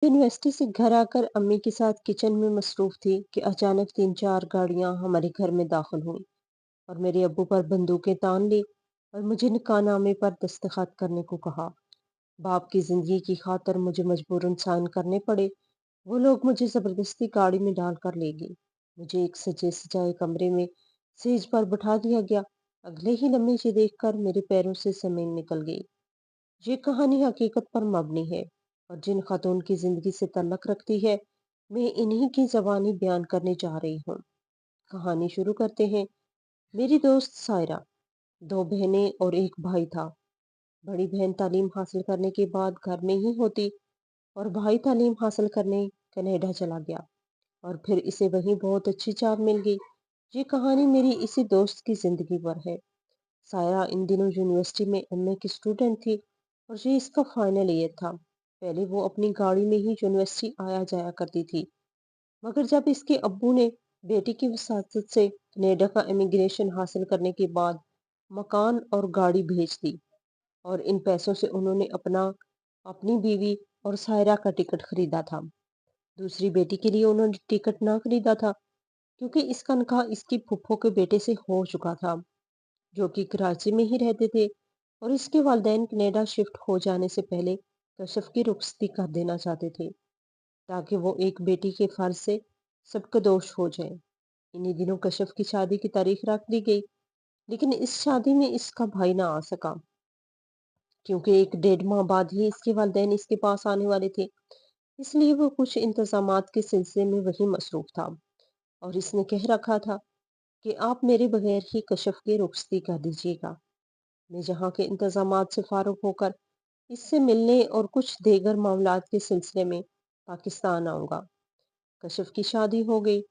University से घर आकर अम्मी के साथ किचन में मसरूफ थी कि अचानक 3-4 गाड़ियां हमारे घर में दाखिल हुई और मेरे अब्बू पर बंदूकें तान ली और मुझे निकाहनामे पर दस्तखत करने को कहा। बाप की जिंदगी की खातिर मुझे मजबूरन साइन करने पड़े। वो लोग मुझे जबरदस्ती गाड़ी में डालकर ले गए। मुझे एक सजे सजाए कमरे में सेज पर बिठा दिया गया। अगले ही लम्हे से देखकर मेरे पैरों से जमीन निकल गई। ये कहानी हकीकत पर मबनी है और जिन खातून की जिंदगी से तल्लक रखती है, मैं इन्हीं की जबानी बयान करने जा रही हूँ। कहानी शुरू करते हैं। मेरी दोस्त सायरा, दो बहनें और एक भाई था। बड़ी बहन तालीम हासिल करने के बाद घर में ही होती और भाई तालीम हासिल करने कनाडा चला गया और फिर इसे वहीं बहुत अच्छी जॉब मिल गई। ये कहानी मेरी इसी दोस्त की जिंदगी पर है। सायरा इन दिनों यूनिवर्सिटी में एमए की स्टूडेंट थी और ये इसका फाइनल ईयर था। पहले वो अपनी गाड़ी में ही यूनिवर्सिटी आया जाया करती थी, मगर जब इसके अब्बू ने बेटी की वसात से कनाडा का इमिग्रेशन हासिल करने के बाद मकान और गाड़ी भेज दी और इन पैसों से उन्होंने अपनी बीवी और सायरा का टिकट खरीदा था। दूसरी बेटी के लिए उन्होंने टिकट ना खरीदा था क्योंकि इसका निकाह इसकी फुफ्फो के बेटे से हो चुका था, जो कि कराची में ही रहते थे और इसके वालिदैन कनाडा शिफ्ट हो जाने से पहले कशफ की रुखसती कर देना चाहते थे ताकि वो एक बेटी के फर्ज से सबका दोष हो जाए। इन्हीं दिनों कशफ की शादी की तारीख रख दी गई, लेकिन इस शादी में इसका भाई ना आ सका क्योंकि एक डेढ़ माह बाद ही इसके वालिदैन इसके पास आने वाले थे। इसलिए वो कुछ इंतजामात के सिलसिले में वही मसरूफ था और इसने कह रखा था कि आप मेरे बगैर ही कशफ की रुखसती कर दीजिएगा। मैं जहाँ के इंतजामात से फारुग होकर इससे मिलने और कुछ दीगर मामलात के सिलसिले में पाकिस्तान आऊंगा। कशिफ की शादी हो गई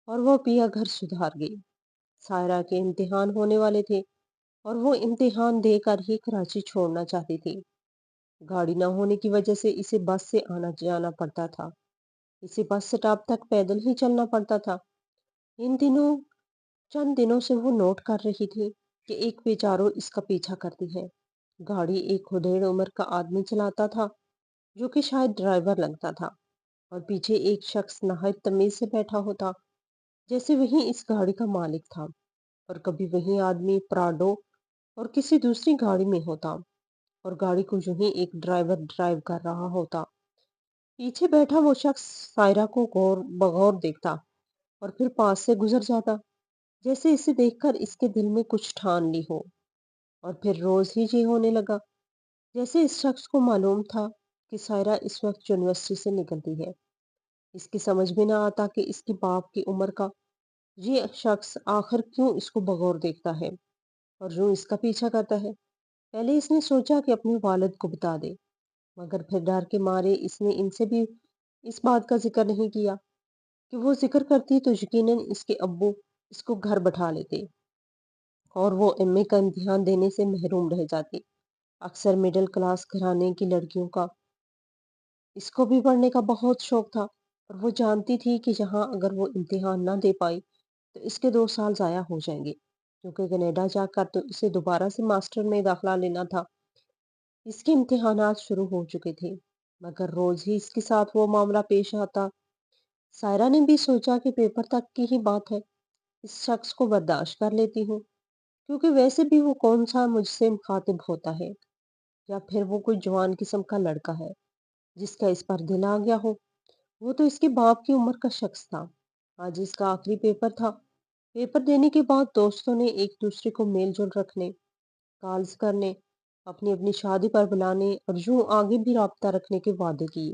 और वो पिया घर सुधार गई। सायरा के इम्तिहान होने वाले थे और वो इम्तिहान देकर ही कराची छोड़ना चाहती थी। गाड़ी न होने की वजह से इसे बस से आना जाना पड़ता था। इसे बस स्टॉप तक पैदल ही चलना पड़ता था। इन दिनों चंद दिनों से वो नोट कर रही थी कि एक बेचारो इसका पीछा करती है। गाड़ी एक खुदेड़ उम्र का आदमी चलाता था, जो कि शायद ड्राइवर लगता था, और पीछे एक शख्स नहायत तमीज से बैठा होता, जैसे वही इस गाड़ी का मालिक था। और कभी वही आदमी प्राडो और किसी दूसरी गाड़ी में होता और गाड़ी को यूं ही एक ड्राइवर ड्राइव कर रहा होता। पीछे बैठा वो शख्स सायरा को गौर बगौर देखता और फिर पास से गुजर जाता, जैसे इसे देखकर इसके दिल में कुछ ठान ली हो। और फिर रोज ही ये होने लगा, जैसे इस शख्स को मालूम था कि सायरा इस वक्त यूनिवर्सिटी से निकलती है। इसकी समझ में ना आता कि इसकी बाप की उम्र का ये शख्स आखिर क्यों इसको बगौर देखता है और यूं इसका पीछा करता है। पहले इसने सोचा कि अपने वालिद को बता दे, मगर फिर डर के मारे इसने इनसे भी इस बात का जिक्र नहीं किया कि वो जिक्र करती तो यकीनन इसके अब्बू इसको घर बैठा लेते और वो एमए का इम्तिहान देने से महरूम रह जाती। अक्सर मिडिल क्लास घराने की लड़कियों का इसको भी पढ़ने का बहुत शौक था और वो जानती थी कि यहाँ अगर वो इम्तिहान ना दे पाई तो इसके 2 साल ज़ाया हो जाएंगे, क्योंकि कनाडा जाकर तो इसे दोबारा से मास्टर में दाखिला लेना था। इसके इम्तिहानात शुरू हो चुके थे, मगर रोज ही इसके साथ वो मामला पेश आता। सायरा ने भी सोचा कि पेपर तक की ही बात है, इस शख्स को बर्दाश्त कर लेती हूँ, क्योंकि वैसे भी वो कौन सा मुझसे मुखातिब होता है, या फिर वो कोई जवान किस्म का लड़का है जिसका इस पर दिल आ गया हो। वो तो इसके बाप की उम्र का शख्स था। आज इसका आखिरी पेपर था। पेपर देने के बाद दोस्तों ने एक दूसरे को मेल जोल रखने, कॉल्स करने, अपनी अपनी शादी पर बुलाने और यूं आगे भी राब्ता रखने के वादे किए,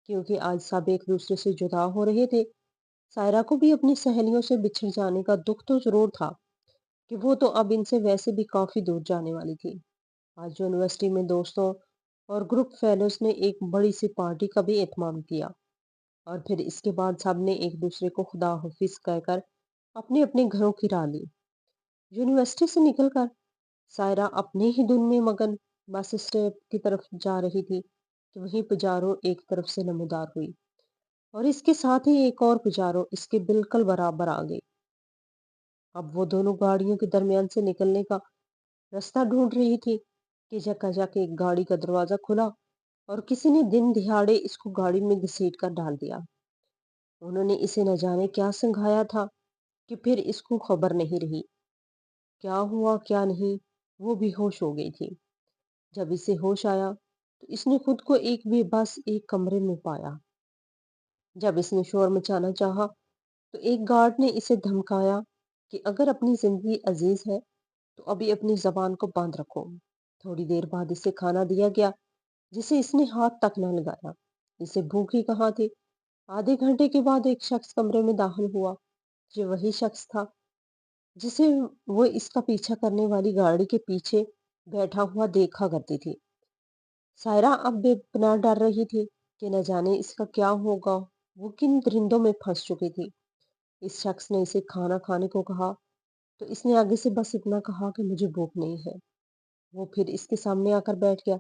क्योंकि आज सब एक दूसरे से जुदा हो रहे थे। सायरा को भी अपनी सहेलियों से बिछड़ जाने का दुख तो जरूर था कि वो तो अब इनसे वैसे भी काफी दूर जाने वाली थी। आज यूनिवर्सिटी में दोस्तों और ग्रुप फेलोज ने एक बड़ी सी पार्टी का भी एहतमाम किया और फिर इसके बाद सबने एक दूसरे को खुदा हाफिज कहकर अपने अपने घरों की राह ली। यूनिवर्सिटी से निकलकर सायरा अपने ही धुन में मगन बस स्टॉप की तरफ जा रही थी कि वहीं पुजारो एक तरफ से नमूदार हुई और इसके साथ ही एक और पुजारो इसके बिल्कुल बराबर आ गई। अब वो दोनों गाड़ियों के दरमियान से निकलने का रास्ता ढूंढ रही थी कि जका जाके एक गाड़ी का दरवाजा खुला और किसी ने दिन दिहाड़े इसको गाड़ी में घसीट कर डाल दिया। उन्होंने इसे न जाने क्या सिखाया था कि फिर इसको खबर नहीं रही। क्या हुआ क्या नहीं, वो बेहोश हो गई थी। जब इसे होश आया तो इसने खुद को एक बेबस एक कमरे में पाया। जब इसने शोर मचाना चाहा तो एक गार्ड ने इसे धमकाया कि अगर अपनी जिंदगी अजीज है तो अभी अपनी जबान को बांध रखो। थोड़ी देर बाद इसे खाना दिया गया जिसे इसने हाथ तक न लगाया। इसे भूख ही कहाँ थी। आधे घंटे के बाद एक शख्स कमरे में दाखिल हुआ। ये वही शख्स था जिसे वो इसका पीछा करने वाली गाड़ी के पीछे बैठा हुआ देखा करती थी। सायरा अब बेपनाह डर रही थी कि न जाने इसका क्या होगा। वो किन दरिंदों में फंस चुकी थी। इस शख्स ने इसे खाना खाने को कहा तो इसने आगे से बस इतना कहा कि मुझे भूख नहीं है। वो फिर इसके सामने आकर बैठ गया।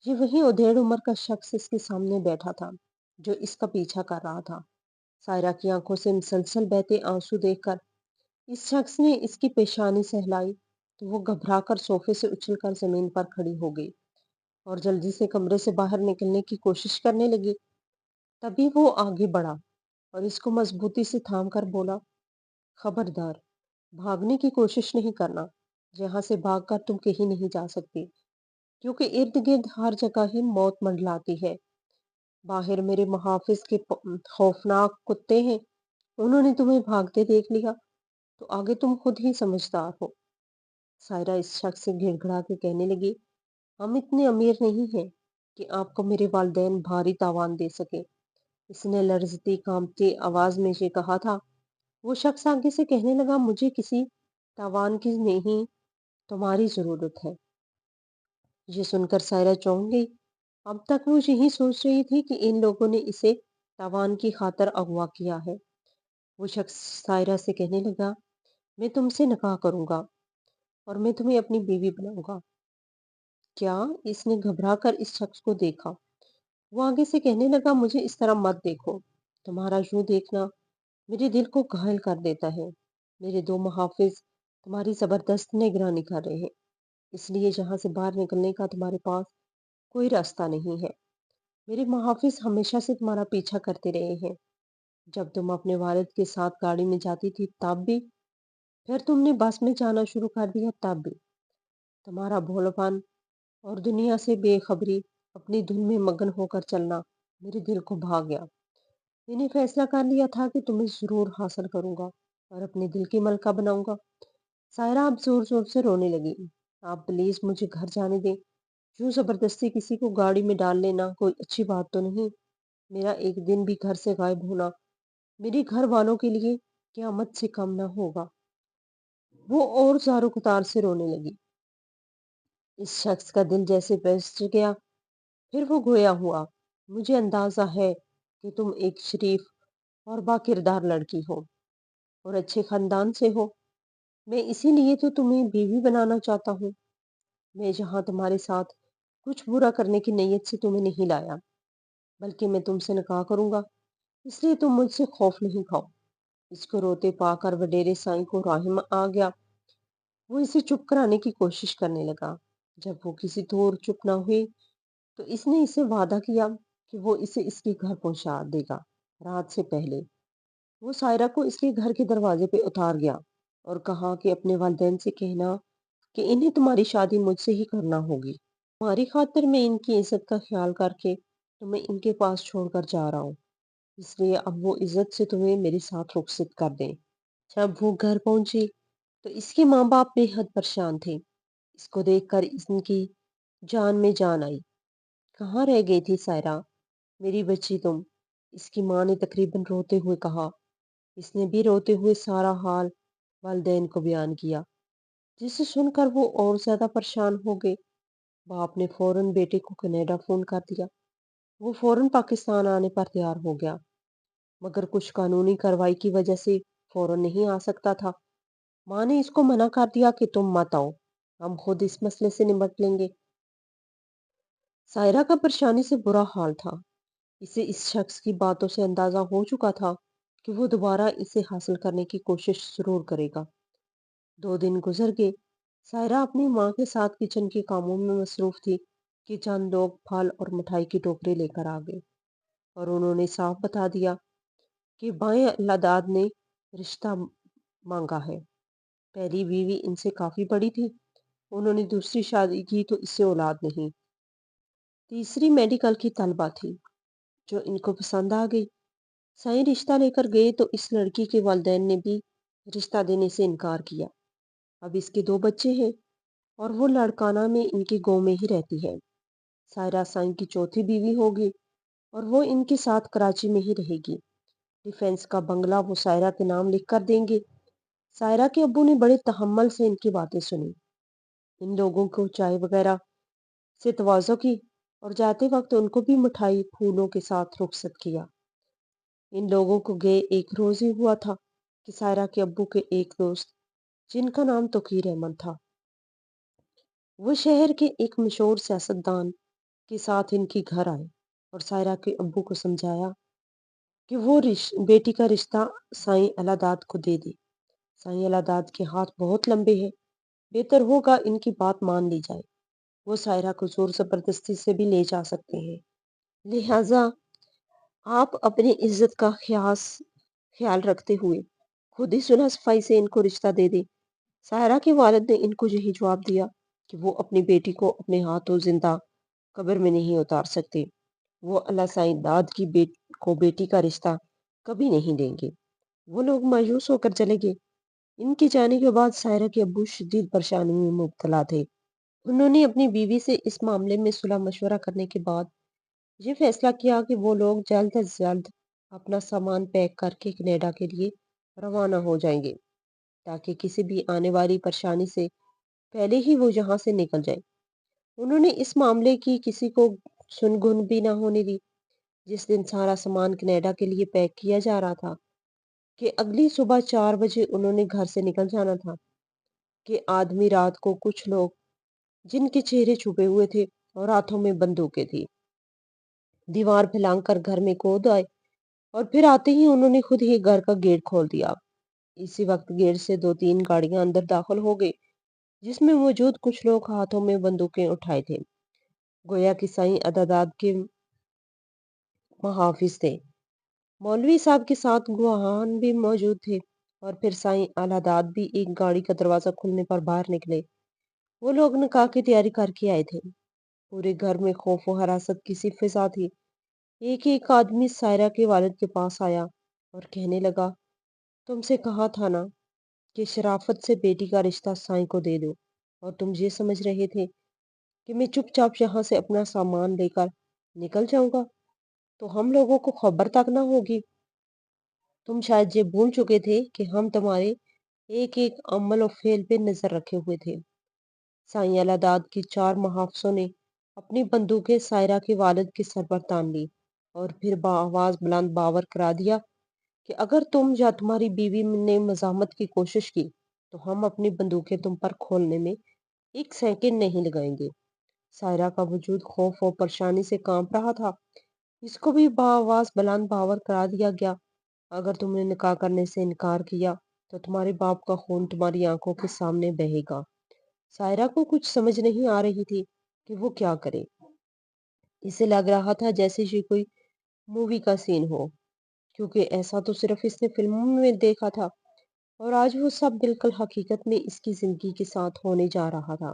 ये वही उधेड़ उम्र का शख्स इसके सामने बैठा था जो इसका पीछा कर रहा था। सायरा की आंखों से मुसलसल बहते आंसू देखकर इस शख्स ने इसकी पेशानी सहलाई तो वो घबराकर सोफे से उछलकर जमीन पर खड़ी हो गई और जल्दी से कमरे से बाहर निकलने की कोशिश करने लगी। तभी वो आगे बढ़ा और इसको मजबूती से थाम कर बोला, खबरदार, भागने की कोशिश नहीं करना। यहाँ से भागकर तुम कहीं नहीं जा सकती, क्योंकि इर्द गिर्द हर जगह ही मौत मंडलाती है। बाहर मेरे मुहाफिज के खौफनाक कुत्ते हैं। उन्होंने तुम्हें भागते देख लिया तो आगे तुम खुद ही समझदार हो। सायरा इस शख्स से गिड़गिड़ा के कहने लगी, हम इतने अमीर नहीं हैं कि आपको मेरे वालिदैन भारी तावान दे सके। इसने लर्जती कांपती आवाज में ये कहा था। वो शख्स आगे से कहने लगा, मुझे किसी तावान की नहीं, तुम्हारी जरूरत है। ये सुनकर सायरा चौंक गई। अब तक वो यही सोच रही थी कि इन लोगों ने इसे तावान की खातर अगवा किया है। वो शख्स सायरा से कहने लगा, मैं तुमसे निकाह करूंगा और मैं तुम्हें अपनी बीवी बनाऊंगा। क्या? इसने घबरा कर इस शख्स को देखा। वो आगे से कहने लगा, मुझे इस तरह मत देखो। तुम्हारा यूं देखना मेरे दिल को घायल कर देता है। मेरे दो मुहाफिज तुम्हारी जबरदस्त निगरानी कर रहे हैं, इसलिए यहाँ से बाहर निकलने का तुम्हारे पास कोई रास्ता नहीं है। मेरे मुहाफिज हमेशा से तुम्हारा पीछा करते रहे हैं। जब तुम अपने वालिद के साथ गाड़ी में जाती थी तब भी, फिर तुमने बस में जाना शुरू कर दिया तब भी। तुम्हारा भोलापन और दुनिया से बेखबरी, अपनी धुन में मगन होकर चलना मेरे दिल को भा गया। मैंने फैसला कर लिया था कि तुम्हें जरूर हासिल करूंगा और अपने दिल की मलका बनाऊंगा। सायरा अब जोर जोर से रोने लगी। आप प्लीज मुझे घर जाने दें। यूं जबरदस्ती किसी को गाड़ी में डाल लेना कोई अच्छी बात तो नहीं। मेरा एक दिन भी घर से गायब होना मेरे घर वालों के लिए क़यामत से कम ना होगा। वो और ज़ारो कतार से रोने लगी। इस शख्स का दिल जैसे बैठ गया। फिर वो गोया हुआ, मुझे अंदाजा है कि तुम एक शरीफ और बाकिरदार लड़की हो और अच्छे खानदान से हो। मैं इसीलिए तो तुम्हें बीवी बनाना चाहता हूँ। मैं यहाँ तुम्हारे साथ कुछ बुरा करने की नीयत से तुम्हें नहीं लाया, बल्कि मैं तुमसे निकाह करूंगा, इसलिए तुम मुझसे खौफ नहीं खाओ। इसको रोते पाकर वडेरे साईं को राहिम आ गया। वो इसे चुप कराने की कोशिश करने लगा। जब वो किसी तौर चुप न हुई तो इसने इसे वादा किया कि वो इसे इसके घर पहुंचा देगा रात से पहले। वो सायरा को इसके घर के दरवाजे पे उतार गया और कहा कि अपने वालिदैन से कहना कि इन्हें तुम्हारी शादी मुझसे ही करना होगी। तुम्हारी खातिर मैं इनकी इज्जत का ख्याल करके तुम्हें इनके पास छोड़कर जा रहा हूँ, इसलिए अब वो इज्जत से तुम्हें मेरे साथ रुखसत कर दें। जब वो घर पहुंची तो इसके माँ बाप बेहद परेशान थे। इसको देखकर इनकी जान में जान आई। कहाँ रह गई थी सायरा, मेरी बच्ची तुम? इसकी माँ ने तकरीबन रोते हुए कहा। इसने भी रोते हुए सारा हाल वालिदैन को बयान किया, जिसे सुनकर वो और ज्यादा परेशान हो गए। बाप ने फौरन बेटे को कनाडा फोन कर दिया। वो फौरन पाकिस्तान आने पर तैयार हो गया, मगर कुछ कानूनी कार्रवाई की वजह से फौरन नहीं आ सकता था। माँ ने इसको मना कर दिया कि तुम मत आओ, हम खुद इस मसले से निपट लेंगे। सायरा का परेशानी से बुरा हाल था। इसे इस शख्स की बातों से अंदाजा हो चुका था कि वो दोबारा इसे हासिल करने की कोशिश जरूर करेगा। 2 दिन गुजर गए। सायरा अपनी माँ के साथ किचन के कामों में मसरूफ थी। کہ चंद लोग फल और मिठाई की टोकरी लेकर आ गए और उन्होंने साफ बता दिया कि बाएं अल्लादाद ने रिश्ता मांगा है। पहली बीवी इनसे काफी बड़ी थी, उन्होंने दूसरी शादी की तो इससे औलाद नहीं। तीसरी मेडिकल की तलबा थी जो इनको पसंद आ गई। साईं रिश्ता लेकर गए तो इस लड़की के वालिदैन ने भी रिश्ता देने से इनकार किया। अब इसके दो बच्चे हैं और वो लड़काना में इनके गांव में ही रहती है। सायरा साईं की चौथी बीवी होगी और वो इनके साथ कराची में ही रहेगी। डिफेंस का बंगला वो सायरा के नाम लिख कर देंगे। सायरा के अब्बू ने बड़े तहम्मुल से इनकी बातें सुनी। इन लोगों को चाय वगैरह से तवाज़ो की और जाते वक्त उनको भी मिठाई फूलों के साथ रुखसत किया। इन लोगों को गए एक रोज ही हुआ था कि सायरा के अब्बू के एक दोस्त जिनका नाम तौकीर अहमद था, वो शहर के एक मशहूर सियासतदान के साथ इनके घर आए और सायरा के अब्बू को समझाया कि वो बेटी का रिश्ता साईं अलादाद को दे दे। साईं अलादाद के हाथ बहुत लंबे हैं, बेहतर होगा इनकी बात मान ली जाए। वो सायरा को जोर जबरदस्ती से भी ले जा सकते हैं, लिहाजा आप अपनी इज्जत का ख्याल रखते हुए खुद ही सुलह सफाई से इनको रिश्ता दे दे। सायरा के वालिद ने इनको यही जवाब दिया कि वो अपनी बेटी को अपने हाथों जिंदा कब्र में नहीं उतार सकते। वो अल्लाह साईं दाद की बेटी का रिश्ता कभी नहीं देंगे। वो लोग मायूस होकर चले गए। इनके जाने के बाद सायरा के अब्बू शदीद परेशानी में मुब्तला थे। उन्होंने अपनी बीवी से इस मामले में सुलह मशवरा करने के बाद ये फैसला किया कि वो लोग जल्द अज जल्द अपना सामान पैक करके कनाडा के लिए रवाना हो जाएंगे ताकि किसी भी आने वाली परेशानी से पहले ही वो यहाँ से निकल जाए। उन्होंने इस मामले की किसी को सुनगुन भी ना होने दी। जिस दिन सारा सामान कनाडा के लिए पैक किया जा रहा था कि अगली सुबह 4 बजे उन्होंने घर से निकल जाना था कि आदमी रात को कुछ लोग जिनके चेहरे छुपे हुए थे और हाथों में बंदूकें थी दीवार फैलाकर घर में कूद आए और फिर आते ही उन्होंने खुद ही घर का गेट खोल दिया। इसी वक्त गेट से 2-3 गाड़ियां अंदर दाखिल हो गई जिसमें मौजूद कुछ लोग हाथों में बंदूकें उठाए थे, गोया कि साईं अदादाद के मुहाफिज थे। मौलवी साहब के साथ गुआहान भी मौजूद थे और फिर साईं अलादाद भी एक गाड़ी का दरवाजा खुलने पर बाहर निकले। वो लोग निकाह की तैयारी करके आए थे। पूरे घर में खौफ और हरासत की सी फिजा थी। एक एक आदमी सायरा के वालिद के पास आया और कहने लगा, तुमसे कहा था ना कि शराफत से बेटी का रिश्ता साईं को दे दो, और तुम ये समझ रहे थे कि मैं चुपचाप यहाँ से अपना सामान लेकर निकल जाऊंगा तो हम लोगों को खबर तक ना होगी। तुम शायद ये भूल चुके थे कि हम तुम्हारे एक एक अमल और फेल पे नजर रखे हुए थे। साईं अलादाद की 4 मुहाफिजों ने अपनी बंदूकें सायरा के वालिद के सर पर तान ली और फिर आवाज बुलंद बावर करा दिया कि अगर तुम या तुम्हारी बीवी ने मजामत की कोशिश की तो हम अपनी बंदूकें तुम पर खोलने में एक सेकंड नहीं लगाएंगे। सायरा का वजूद खौफ और परेशानी से कांप रहा था। इसको भी आवाज बुलंद बावर करा दिया गया, अगर तुमने निकाह करने से इनकार किया तो तुम्हारे बाप का खून तुम्हारी आंखों के सामने बहेगा। सायरा को कुछ समझ नहीं आ रही थी कि वो क्या करे। इसे लग रहा था जैसे ये कोई मूवी का सीन हो, क्योंकि ऐसा तो सिर्फ इसने फिल्मों में देखा था और आज वो सब बिल्कुल हकीकत में इसकी जिंदगी के साथ होने जा रहा था।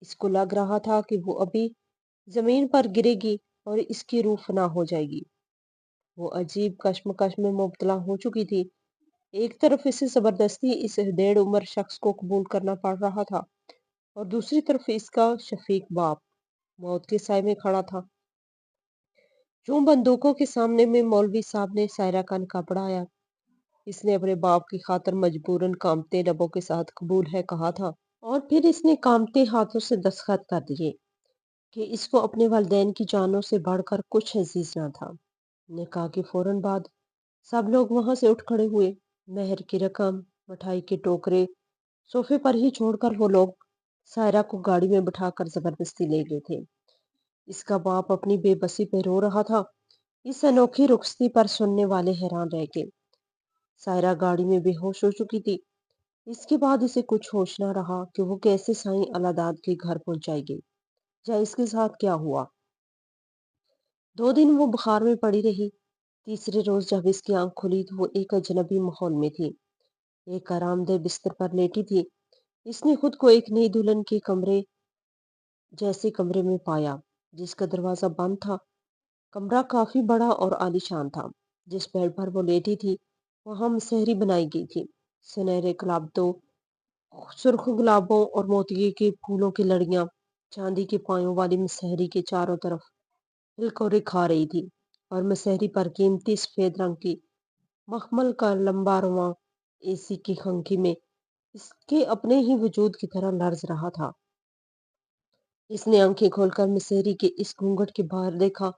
इसको लग रहा था कि वो अभी जमीन पर गिरेगी और इसकी रूह फना हो जाएगी। वो अजीब कश्मकश में मुब्तला हो चुकी थी। एक तरफ इसे जबरदस्ती इस डेढ़ उम्र शख्स को कबूल करना पड़ रहा था और दूसरी तरफ इसका शफीक बाप मौत के साए में खड़ा था। यूं बंदूकों के सामने में मौलवी साहब ने सायरा का निकाह पढ़ाया। इसने अपने बाप की खातर मजबूरन कांपते लबों के साथ कबूल है कहा था और फिर इसने कांपते हाथों से दस्तखत कर दिए कि इसको अपने वालिदैन की जानों से बढ़कर कुछ अजीज ना था। निकाह के फौरन बाद सब लोग वहां से उठ खड़े हुए। मेहर की रकम, मिठाई के टोकरे सोफे पर ही छोड़कर वो लोग सायरा को गाड़ी में बिठाकर जबरदस्ती ले गए थे। इसका बाप अपनी बेबसी पे रो रहा था। इस अनोखी रुखसती पर सुनने वाले हैरान रह गए। सायरा गाड़ी में बेहोश हो चुकी थी। इसके बाद इसे कुछ होश न रहा कि वो कैसे साईं अलादाद के घर पहुंचाई गई। یا اس کے ساتھ کیا ہوا؟ 2 دن وہ بخار میں پڑی رہی۔ تیسرے روز جب اس کی آنکھ کھلی تو وہ ایک اجنبی ماحول میں تھی، ایک آرام دہ بستر پر لیٹی تھی۔ اس نے خود کو ایک نئی دلہن کے کمرے جیسے کمرے میں پایا جس کا دروازہ بند تھا۔ کمرہ کافی بڑا اور عالیشان تھا۔ جس بیڈ پر وہ لیٹی تھی وہاں مسہری بنائی گئی تھی، سنہرے گلابوں، سرخ گلابوں اور موتیے کے پھولوں کی لڑیاں چاندی کے پایوں والی مسہری کے چاروں طرف ہلکورے کھا رہی تھی، اور مسہری پر قیمتی سفید رنگ کی مخمل کا لمبا رواں اسی کی خنکی میں اس کے اپنے ہی وجود کی طرح لرز رہا تھا۔ اس نے آنکھیں کھول کر مسہری کے اس گھونگھٹ کے باہر دیکھا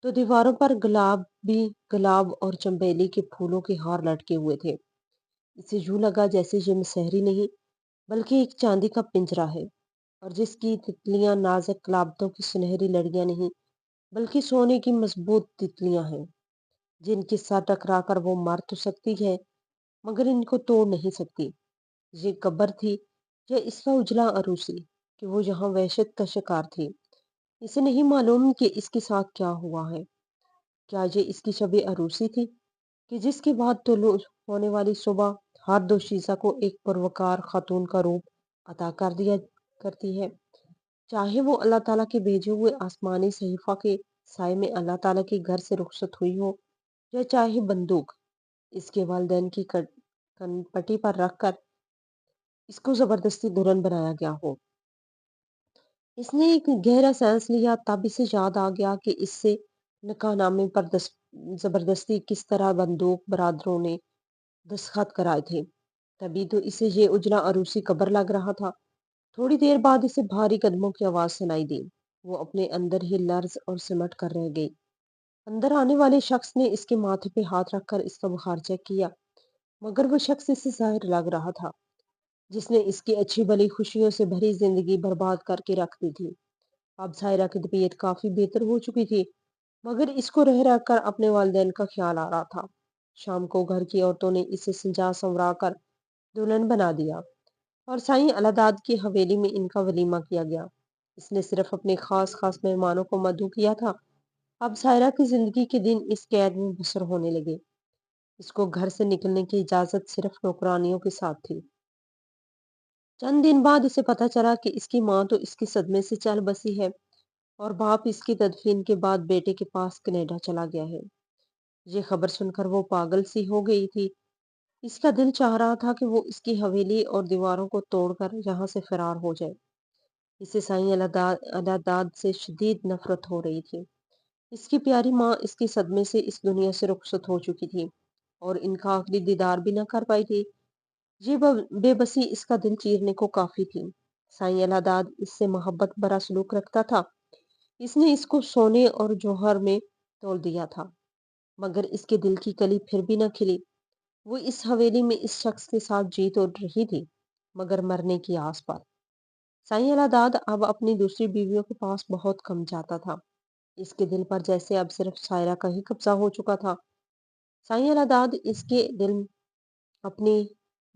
تو دیواروں پر گلاب اور چنبیلی کے پھولوں کے ہار لٹکے ہوئے تھے۔ اسے یوں لگا جیسے یہ مسہری نہیں بلکہ ایک چاندی کا پنجرا ہے، اور جس کی تتلیاں نازک کلابتوں کی سنہری لڑیاں نہیں بلکہ سونے کی مضبوط تتلیاں ہیں، جن کے ساتھ ٹکرا کر وہ مر تو سکتی ہے مگر ان کو توڑ نہیں سکتی۔ یہ قبر تھی یا اس کا اجلا عروسی کہ وہ یہاں وحشت کا شکار تھی؟ اسے نہیں معلوم کہ اس کے ساتھ کیا ہوا ہے۔ کیا یہ اس کی شب عروسی تھی کہ جس کے بعد طلوع ہونے والی صبح ہر دوشیزہ کو ایک پروقار خاتون کا روپ عطا کر دیا کرتی ہے، چاہے وہ اللہ تعالیٰ کے بھیجے ہوئے آسمانی صحیفہ کے سائے میں اللہ تعالیٰ کے گھر سے رخصت ہوئی ہو، یا چاہے بندوق اس کے والدین کی پٹی پر رکھ کر اس کو زبردستی دلہن بنایا گیا ہو۔ اس نے ایک گہرا سانس لیا، تب اسے یاد آ گیا کہ اس سے نکاح نامے پر زبردستی کس طرح بندوق برادروں نے دستخط کرائے تھے۔ تبھی تو اسے یہ اجلا عروسی قبر لگ رہا تھا۔ تھوڑی دیر بعد اسے بھاری قدموں کی آواز سنائی دی۔ وہ اپنے اندر ہی لرز اور سمٹ کر رہ گئی۔ اندر آنے والے شخص نے اس کے ماتھے پہ ہاتھ رکھ کر اس کا بخار چیک کیا، مگر وہ شخص اسے ظاہر لگ رہا تھا جس نے اس کی اچھی بھلی خوشیوں سے بھری زندگی برباد کر کے رکھ دی تھی۔ اب سائرہ کی طبیعت کافی بہتر ہو چکی تھی، مگر اس کو رہ رہ کر اپنے والدین کا خیال آ رہا تھا۔ شام کو گھر کی عورتوں نے اسے سجا سنورا کر دلہن بنا دیا، اور سائیں الہداد کی حویلی میں ان کا ولیمہ کیا گیا۔ اس نے صرف اپنے خاص مہمانوں کو مدعو کیا تھا۔ اب سائرہ کی زندگی کے دن اس قید میں بسر ہونے لگے۔ اس کو گھر سے نکلنے کی اجازت صرف نوکرانیوں کے ساتھ تھی۔ چند دن بعد اسے پتہ چلا کہ اس کی ماں تو اس کے صدمے سے چل بسی ہے، اور باپ اس کی تدفین کے بعد بیٹے کے پاس کینیڈا چلا گیا ہے۔ یہ خبر سن کر وہ پاگل سی ہو گئی تھی۔ اس کا دل چاہ رہا تھا کہ وہ اس کی حویلی اور دیواروں کو توڑ کر یہاں سے فرار ہو جائے۔ اسے سائیں الہداد سے شدید نفرت ہو رہی تھی۔ اس کی پیاری ماں اس کے صدمے سے اس دنیا سے رخصت ہو چکی تھی، اور ان کا آخری دیدار بھی نہ کر پائی تھی۔ یہ بے بسی اس کا دل چیرنے کو کافی تھی۔ سائیں الہداد اس سے محبت برا سلوک رکھتا تھا۔ اس نے اس کو سونے اور جوہر میں تول دیا تھا، مگر اس کے دل کی کلی پھر بھی نہ کھلی۔ وہ اس حویلی میں اس شخص کے ساتھ جی تو رہی تھی، مگر مرنے کی آس پر۔ سائیں الہداد اب اپنی دوسری بیویوں کے پاس بہت کم جاتا تھا۔ اس کے دل پر جیسے اب صرف سائرہ کا ہی قبضہ ہو چکا تھا۔ سائیں الہداد اس کے دل اپنی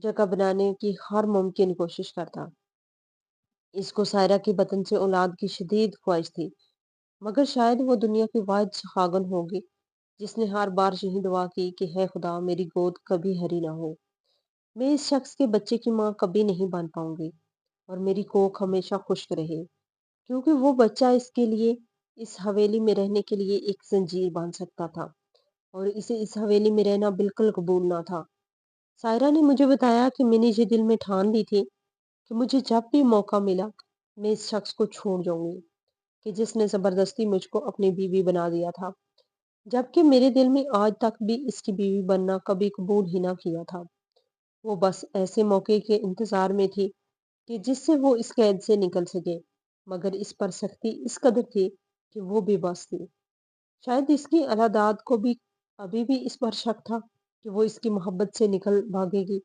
جگہ بنانے کی ہر ممکن کوشش کرتا۔ اس کو سائرہ کے بطن سے اولاد کی شدید خواہش تھی، مگر شاید وہ دنیا کی واحد سخاوت ہوگی جس نے ہر بار یہی دعا کی کہ ہے خدا میری گود کبھی ہری نہ ہو، میں اس شخص کے بچے کی ماں کبھی نہیں بن پاؤں گی، اور میری کوکھ ہمیشہ خشک رہے، کیونکہ وہ بچہ اس کے لیے اس حویلی میں رہنے کے لیے ایک زنجیر بن سکتا تھا، اور اسے اس حویلی میں رہنا بالکل قبول نہ تھا۔ سائرہ نے مجھے بتایا کہ میں نے یہ دل میں ٹھان لی تھی کہ مجھے جب بھی موقع ملا میں اس شخص کو چھوڑ جاؤں گی کہ جس نے زبردستی مجھ کو اپنی بیوی بنا دیا تھا، جبکہ میرے دل میں آج تک بھی اس کی بیوی بننا کبھی قبول ہی نہ کیا تھا۔ وہ بس ایسے موقع کے انتظار میں تھی کہ جس سے وہ اس قید سے نکل سکے، مگر اس پر سختی اس قدر تھی کہ وہ بے بس تھی۔ شاید اس کی الہداد کو بھی ابھی بھی اس پر شک تھا کہ وہ اس کی محبت سے نکل بھاگے گی۔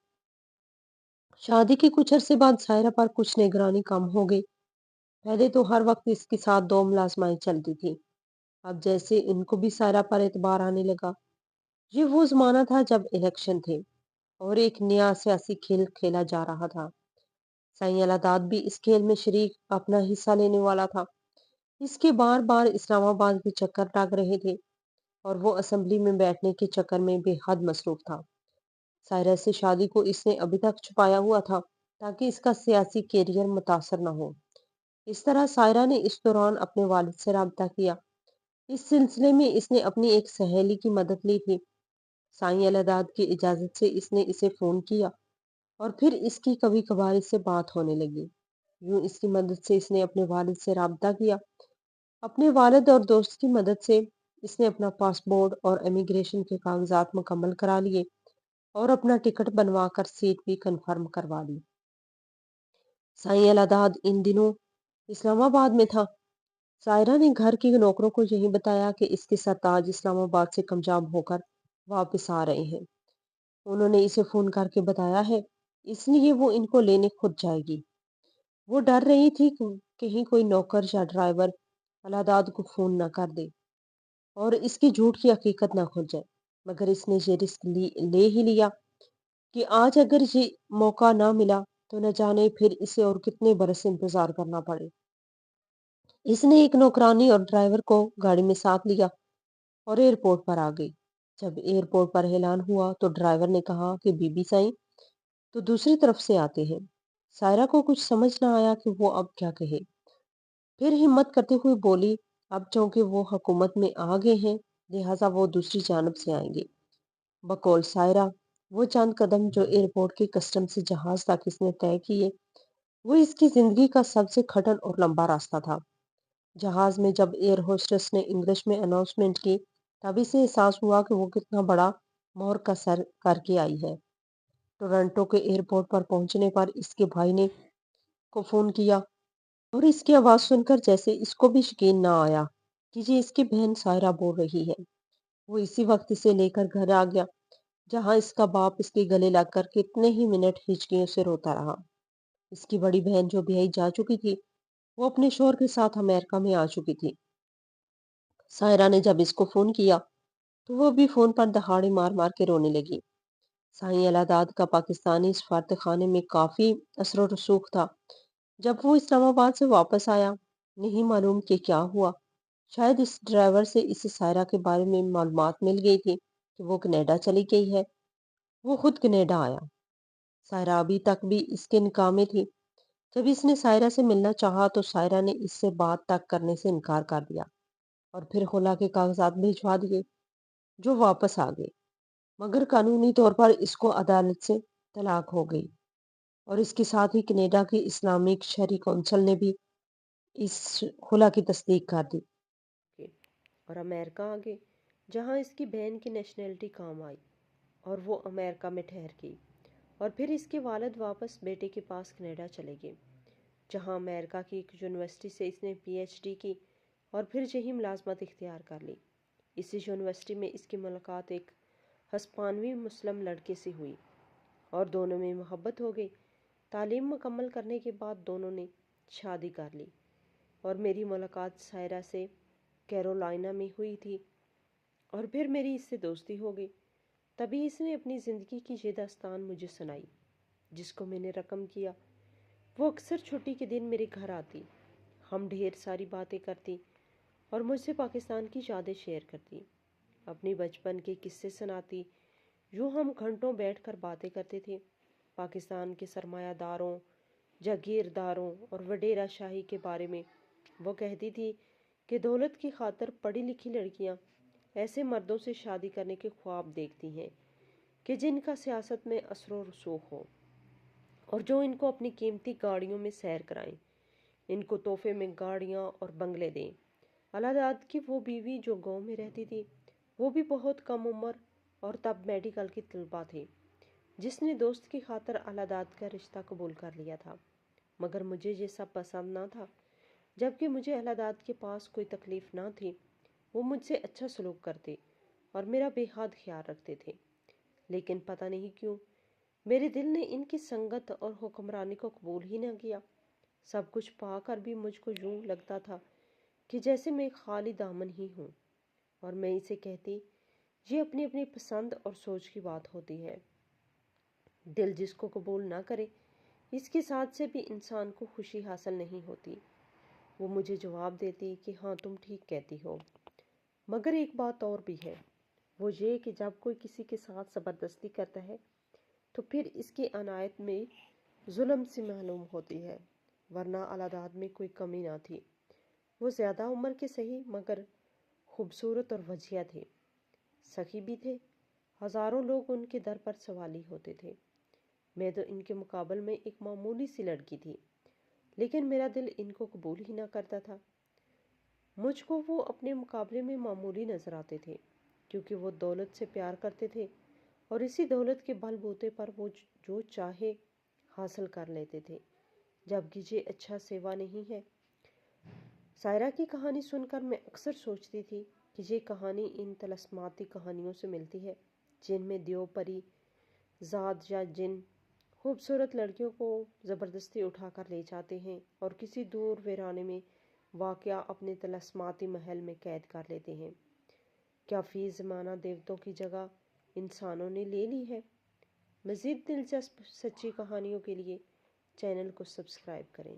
شادی کے کچھ عرصے بعد سائرہ پر کچھ نگرانی کم ہو گئی۔ پہلے تو ہر وقت اس کے ساتھ 2 ملازمائیں چلتی تھی، اب جیسے ان کو بھی سائرہ پر اعتبار آنے لگا۔ یہ وہ زمانہ تھا جب الیکشن تھے اور ایک نیا سیاسی کھیل کھیلا جا رہا تھا۔ سائیں الہداد بھی اس کھیل میں شریک اپنا حصہ لینے والا تھا۔ اس کے بار بار اسلام آباد کے چکر لگ رہے تھے اور وہ اسمبلی میں بیٹھنے کے چکر میں بے حد مصروف تھا۔ سائرہ سے شادی کو اس نے ابھی تک چھپایا ہوا تھا تاکہ اس کا سیاسی کیریئر متاثر نہ ہو۔ اس طرح سائرہ نے اس دوران اپنے والد سے رابطہ کیا۔ اس سلسلے میں اس نے اپنی ایک سہیلی کی مدد لی تھی۔ سائیں الداد کی اجازت سے اس نے اسے فون کیا اور پھر اس کی کبھی کبھار اس سے بات ہونے لگی۔ یوں اس کی مدد سے اس نے اپنے والد سے رابطہ کیا۔ اپنے والد اور دوست کی مدد سے اس نے اپنا پاسپورٹ اور امیگریشن کے کاغذات مکمل کرا لیے اور اپنا ٹکٹ بنوا کر سیٹ بھی کنفرم کروا لی۔ سائیں الداد ان دنوں اسلام آباد میں تھا۔ سائرہ نے گھر کے نوکروں کو یہی بتایا کہ اس کے سرتاج اسلام آباد سے کمجام ہو کر واپس آ رہے ہیں۔ انہوں نے اسے فون کر کے بتایا ہے، اس لیے وہ ان کو لینے خود جائے گی۔ وہ ڈر رہی تھی کہ کہیں کوئی نوکر یا ڈرائیور الداد کو فون نہ کر دے اور اس کی جھوٹ کی حقیقت نہ کھل جائے، مگر اس نے یہ رسک لے ہی لیا کہ آج اگر یہ موقع نہ ملا تو نہ جانے پھر اسے اور کتنے برس انتظار کرنا پڑے۔ اس نے ایک نوکرانی اور ڈرائیور کو گاڑی میں ساتھ لیا اور ایئرپورٹ پر آ گئی۔ جب ایئرپورٹ پر اعلان ہوا تو ڈرائیور نے کہا کہ بی بی سائیں تو دوسری طرف سے آتے ہیں۔ سائرہ کو کچھ سمجھ نہ آیا کہ وہ اب کیا کہے۔ پھر ہمت کرتے ہوئے بولی، اب چونکہ وہ حکومت میں آ گئے ہیں لہٰذا وہ دوسری جانب سے آئیں گے۔ بقول سائرہ وہ چند قدم جو ایئرپورٹ کے کسٹم سے جہاز تک اس نے طے کیے وہ اس کی زندگی کا سب سے کھٹن اور لمبا راستہ تھا۔ جہاز میں جب ایئر ہوسٹس نے انگلش میں اناؤنسمنٹ کی تب اسے احساس ہوا کہ وہ کتنا بڑا مور کا سر کر کے آئی ہے۔ ٹورنٹو کے ایئرپورٹ پر پہنچنے پر اس کے بھائی نے کو فون کیا اور اس کی آواز سن کر جیسے اس کو بھی یقین نہ آیا کہ یہ اس کی بہن سائرہ بول رہی ہے۔ وہ اسی وقت اسے لے کر گھر آ گیا جہاں اس کا باپ اس کے گلے لگ کر کتنے ہی منٹ ہچکیوں سے روتا رہا۔ اس کی بڑی بہن جو بیائی جا چکی تھی وہ اپنے شوہر کے ساتھ امریکہ میں آ چکی تھی۔ سائرہ نے جب اس کو فون کیا تو وہ بھی فون پر دہاڑے مار مار کے رونے لگی۔ سائیں الداد کا پاکستانی سفارت خانے میں کافی اثر و رسوخ تھا۔ جب وہ اسلام آباد سے واپس آیا نہیں معلوم کہ کیا ہوا، شاید اس ڈرائیور سے اسے سائرہ کے بارے میں معلومات مل گئی تھی کہ وہ کینیڈا چلی گئی ہے۔ وہ خود کینیڈا آیا۔ سائرہ ابھی تک بھی اس کے نکاح میں تھی۔ جب اس نے سائرہ سے ملنا چاہا تو سائرہ نے اس سے بات تک کرنے سے انکار کر دیا اور پھر خلا کے کاغذات بھجوا دیے جو واپس آ گئے، مگر قانونی طور پر اس کو عدالت سے طلاق ہو گئی اور اس کے ساتھ ہی کینیڈا کی اسلامک شہری کونسل نے بھی اس خلا کی تصدیق کر دی اور امریکہ آ گئے جہاں اس کی بہن کی نیشنلٹی کام آئی اور وہ امریکہ میں ٹھہر گئی اور پھر اس کے والد واپس بیٹے کے پاس کینیڈا چلے گئے جہاں امریکہ کی ایک یونیورسٹی سے اس نے پی ایچ ڈی کی اور پھر یہی ملازمت اختیار کر لی۔ اسی یونیورسٹی میں اس کی ملاقات ایک ہسپانوی مسلم لڑکے سے ہوئی اور دونوں میں محبت ہو گئی۔ تعلیم مکمل کرنے کے بعد دونوں نے شادی کر لی اور میری ملاقات سائرہ سے کیرولائنا میں ہوئی تھی اور پھر میری اس سے دوستی ہو گئی۔ تبھی اس نے اپنی زندگی کی یہ داستان مجھے سنائی جس کو میں نے رقم کیا۔ وہ اکثر چھٹی کے دن میرے گھر آتی، ہم ڈھیر ساری باتیں کرتی اور مجھ سے پاکستان کی یادیں شیئر کرتی، اپنی بچپن کے قصے سناتی۔ یوں ہم گھنٹوں بیٹھ کر باتیں کرتے تھے پاکستان کے سرمایہ داروں، جاگیرداروں اور وڈیرا شاہی کے بارے میں۔ وہ کہتی تھی کہ دولت کی خاطر پڑھی لکھی لڑکیاں ایسے مردوں سے شادی کرنے کے خواب دیکھتی ہیں کہ جن کا سیاست میں اثر و رسوخ ہو اور جو ان کو اپنی قیمتی گاڑیوں میں سیر کرائیں، ان کو تحفے میں گاڑیاں اور بنگلے دیں۔ الداد کی وہ بیوی جو گاؤں میں رہتی تھی وہ بھی بہت کم عمر اور تب میڈیکل کی طلبہ تھی، جس نے دوست کی خاطر الداد کا رشتہ قبول کر لیا تھا، مگر مجھے یہ سب پسند نہ تھا۔ جبکہ مجھے الداد کے پاس کوئی تکلیف نہ تھی، وہ مجھ سے اچھا سلوک کرتے اور میرا بے حد خیال رکھتے تھے، لیکن پتہ نہیں کیوں میرے دل نے ان کی سنگت اور حکمرانی کو قبول ہی نہ کیا۔ سب کچھ پا کر بھی مجھ کو یوں لگتا تھا کہ جیسے میں خالی دامن ہی ہوں، اور میں اسے کہتی یہ اپنی اپنی پسند اور سوچ کی بات ہوتی ہے، دل جس کو قبول نہ کرے اس کے ساتھ سے بھی انسان کو خوشی حاصل نہیں ہوتی۔ وہ مجھے جواب دیتی کہ ہاں تم ٹھیک کہتی ہو، مگر ایک بات اور بھی ہے، وہ یہ کہ جب کوئی کسی کے ساتھ زبردستی کرتا ہے تو پھر اس کی عنایت میں ظلم سی معلوم ہوتی ہے، ورنہ الاداد میں کوئی کمی نہ تھی۔ وہ زیادہ عمر کے صحیح مگر خوبصورت اور وجیہ تھے، سخی بھی تھے، ہزاروں لوگ ان کے در پر سوالی ہوتے تھے۔ میں تو ان کے مقابل میں ایک معمولی سی لڑکی تھی، لیکن میرا دل ان کو قبول ہی نہ کرتا تھا۔ مجھ کو وہ اپنے مقابلے میں معمولی نظر آتے تھے، کیونکہ وہ دولت سے پیار کرتے تھے اور اسی دولت کے بل بوتے پر وہ جو چاہے حاصل کر لیتے تھے، جبکہ یہ اچھا سیوا نہیں ہے۔ سائرہ کی کہانی سن کر میں اکثر سوچتی تھی کہ یہ کہانی ان طلسماتی کہانیوں سے ملتی ہے جن میں دیو پری، زاد یا جن خوبصورت لڑکیوں کو زبردستی اٹھا کر لے جاتے ہیں اور کسی دور ویرانے میں واقعہ اپنے طلسماتی محل میں قید کر لیتے ہیں۔ کیا فی زمانہ دیوتوں کی جگہ انسانوں نے لے لی ہے؟ مزید دلچسپ سچی کہانیوں کے لیے چینل کو سبسکرائب کریں۔